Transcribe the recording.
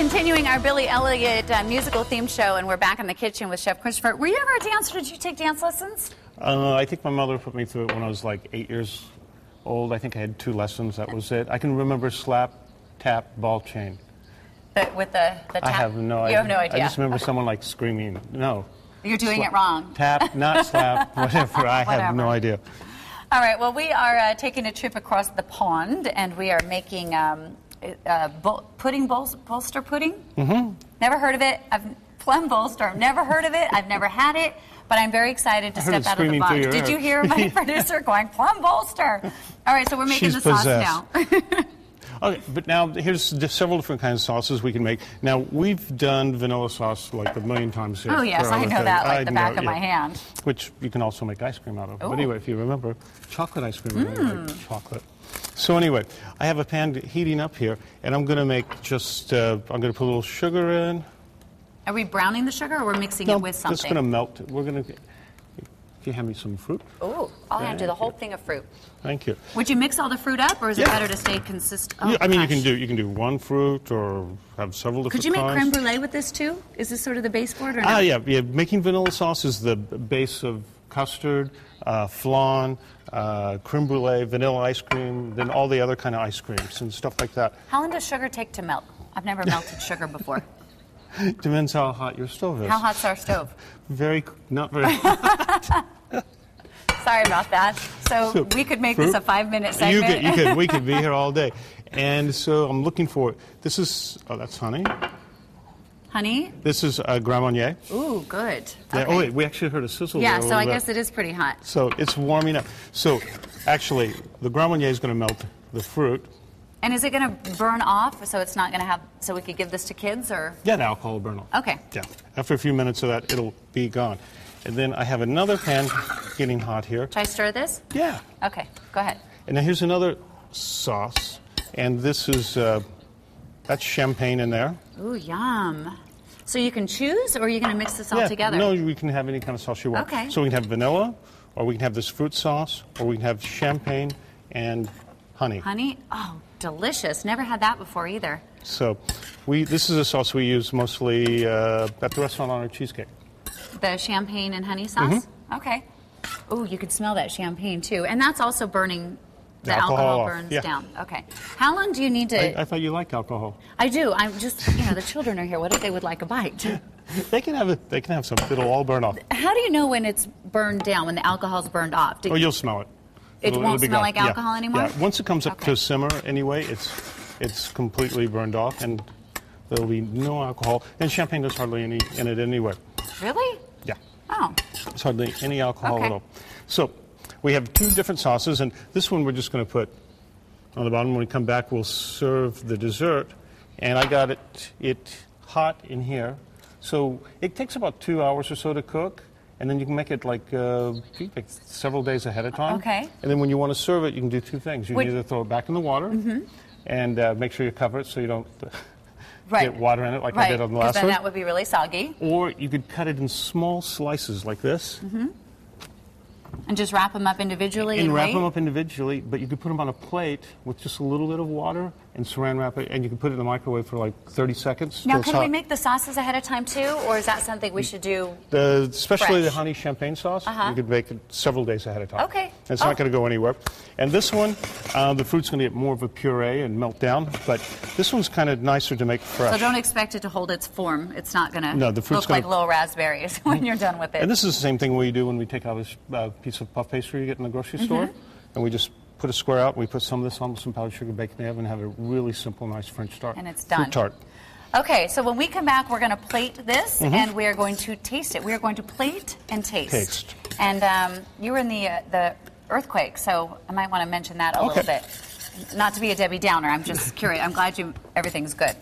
Continuing our Billy Elliot musical theme show, and we're back in the kitchen with Chef Christopher. Were you ever a dancer? Did you take dance lessons? I think my mother put me through it when I was like 8 years old. I think I had 2 lessons. That was it. I can remember slap, tap, ball chain. With the tap? I have no idea. You have no idea. I just remember someone like screaming, no. You're doing it wrong. Tap, not slap, whatever. I have no idea. All right, well, we are taking a trip across the pond, and we are making bolster pudding. Mm-hmm. Never heard of it. Plum Bolster. I've never heard of it. I've never had it, but I'm very excited to step out of the box. Did you hear my producer going, Plum Bolster? All right, so we're making the sauce now. Okay, but now here's several different kinds of sauces we can make. Now, we've done vanilla sauce like a million times here. Oh, yes, I know that like the back of my hand. Which you can also make ice cream out of. Ooh. But anyway, if you remember, chocolate ice cream, I like chocolate. So anyway, I have a pan heating up here, and I'm going to make just, I'm going to put a little sugar in. Are we browning the sugar, or we're mixing it with something? It's going to melt. We're going to... Can you hand me some fruit? Oh, I'll hand you the whole thing of fruit. Thank you. Would you mix all the fruit up, or is it better to stay consistent? Oh, yeah, I mean, you can do one fruit or have several different kinds. Could you make creme kinds. brulee with this too? Is this sort of the base for it, or not? Yeah. Making vanilla sauce is the base of custard, flan, creme brulee, vanilla ice cream, then all the other kind of ice creams and stuff like that. How long does sugar take to melt? I've never melted sugar before. Depends how hot your stove is. How hot's our stove? Not very hot. Sorry about that. So we could make this a 5-minute segment. We could be here all day. And so I'm looking for, this is, that's honey. Honey? This is Grand Marnier. Ooh, good. Yeah, okay. Oh, wait, we actually heard a sizzle there. Yeah, so I guess it is pretty hot. So it's warming up. So actually, the Grand Marnier is going to melt the fruit. And is it going to burn off, so it's not going to have, so we could give this to kids, or? Yeah, the alcohol will burn off. Okay. Yeah, after a few minutes of that, it'll be gone. And then I have another pan getting hot here. Should I stir this? Yeah. Okay, go ahead. And now here's another sauce, and this is, that's champagne in there. Ooh, yum. So you can choose, or are you going to mix this all together? No, we can have any kind of sauce you want. Okay. So we can have vanilla, or we can have this fruit sauce, or we can have champagne and honey. Honey? Oh, delicious. Never had that before either. So this is a sauce we use mostly at the restaurant on our cheesecake. The champagne and honey sauce? Mm-hmm. Okay. Oh, you could smell that champagne too. And that's also burning, the alcohol burns down. Okay. How long do you need to... I thought you liked alcohol. I do. I'm just, the children are here. What if they would like a bite? They can have some. It'll all burn off. How do you know when it's burned down, when the alcohol's burned off? You'll smell it. It won't smell like alcohol anymore? Yeah. Once it comes up to a simmer anyway, it's completely burned off, and there'll be no alcohol. And champagne, there's hardly any in it anyway. Really? Yeah. Oh. There's hardly any alcohol at all. So we have 2 different sauces, and this one we're just going to put on the bottom. When we come back, we'll serve the dessert. And I got it hot in here. So it takes about 2 hours or so to cook. And then you can make it like several days ahead of time. Okay. And then when you want to serve it, you can do 2 things. You can either throw it back in the water and make sure you cover it so you don't get water in it like I did on the last one. Because then that would be really soggy. Or you could cut it in small slices like this. And just wrap them up individually and wrap them up individually, but you could put them on a plate with just a little bit of water and saran wrap it, and you can put it in the microwave for like 30 seconds. Now, can we make the sauces ahead of time too, or is that something we should do especially fresh? The honey champagne sauce, you could make it several days ahead of time. Okay. And it's not going to go anywhere. And this one, the fruit's going to get more of a puree and melt down, but this one's kind of nicer to make fresh. So don't expect it to hold its form. It's not going to look like little raspberries when you're done with it. And this is the same thing we do when we take out a piece of puff pastry you get in the grocery store, and we just put a square out, we put some of this on with some powdered sugar, bake in the oven, and have a really simple, nice French tart. And it's done. Fruit tart. Okay, so when we come back, we're going to plate this, and we are going to taste it. We are going to plate and taste. And you were in the earthquake, so I might want to mention that a little bit. Not to be a Debbie Downer, I'm just curious. I'm glad everything's good.